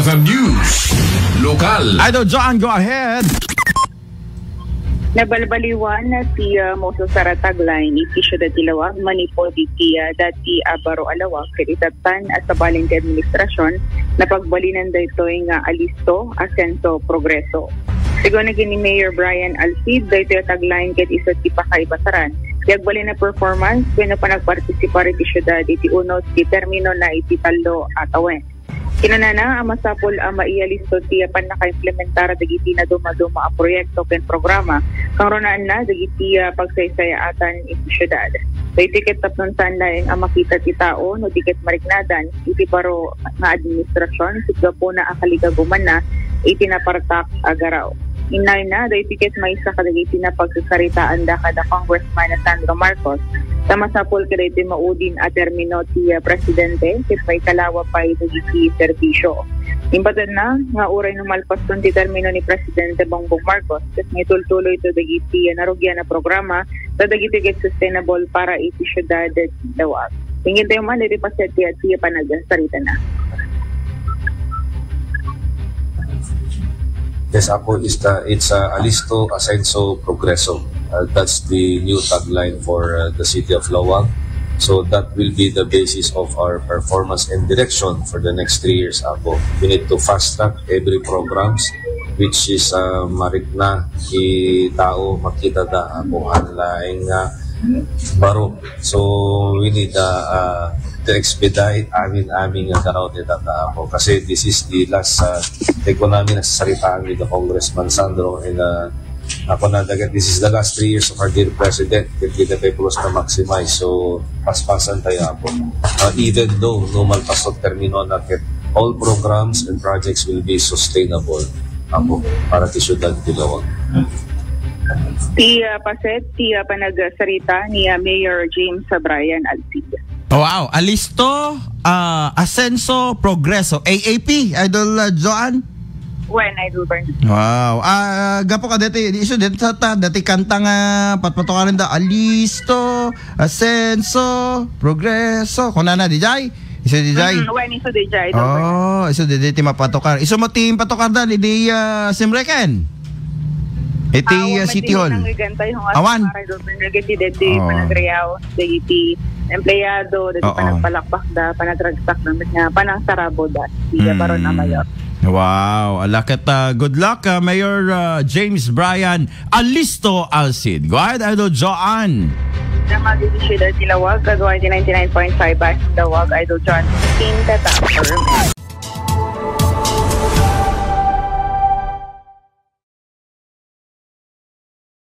FM News. Lokal. Idol John, go ahead. Nabalbaliwan na si Moso Sara Tagline, iti siya dati lawag, manipod iti dati Baro Alawag, kititatan at sa balingke administrasyon, na pagbalinan da ito yung alisto, asenso, progreso. Sigon na gini Mayor Brian Alcid, da ito yung tagline kit isa ti pakaibasaran. Yagbali na performance, kung pa nagpartisipar iti syudad, iti uno, iti termino na iti talo at awen. Kinanana, masapol maialisto tiya pan naka-implementar dagiti na duma-duma a proyekto ken programa. Kang ronaan na dagiti pagsaysaya atan iti syudad. Sa tiket tapnon saan laing makita ti tao no tiket mariknadan iti baro nga administrasyon sigga po na akaligaguman na iti napartak agaraw. Inay na, dahi tiket may isa kadagiti na pagsasaritaan da kada Congressman na Sandro Marcos. Sama sa pool kada iti maudin at termino ti Presidente, kit may kalawa pa ito di servisyo. Impatan na, nga uray numalpas ti termino ni Presidente Bongbong Marcos, kat may tultuloy ito dagiti narugyan na programa sa dagiti get sustainable para iti syudad dawag. Tingin tayo man, iti paseti at siya panagasarita na. Yes, Apo, it's Alisto, Asenso, Progreso. That's the new tagline for the city of Lawag. So that will be the basis of our performance and direction for the next 3 years, Apo. We need to fast track every programs which is marikna tao makita da Apo laing baro. So we need to expedite aming karote data Apo. Kasi this is the last take namin nagsasaritaan with the Congressman Sandro and ako na dagat, this is the last 3 years of our dear President with the people na maximize. So, paspasan tayo Apo. Even though no malpasok termino na all programs and projects will be sustainable Apo para ti syudad ti Lawag. Ti paset, ti panagsarita ni Mayor James Brian Alcid. Wow, Alisto, Asenso, Progreso, AAP, Idol Joan. When I do burn. Wow. Gapo ka dati, iso dati dati kanta nga patpatokarin da Alisto, Asenso, Progreso. Kuna na DJ? Iso DJ? When iso DJ. Oh, iso dati mapatokar. Iso mo tim patokar da di Simreken. Iti City Hall. Awan. Nagiti dati panagriyaw, dati empleyado, dati panagpalakpak da, panagragsak na panang sarabo da. Siya baron na mayor. Wow, alakat good luck Mayor James Brian Alisto Alcid. Go ahead, Idol Joan. Na mag-isyo dati Lawag, kagawin 99.5 Dawag, Idol John. Team Tata.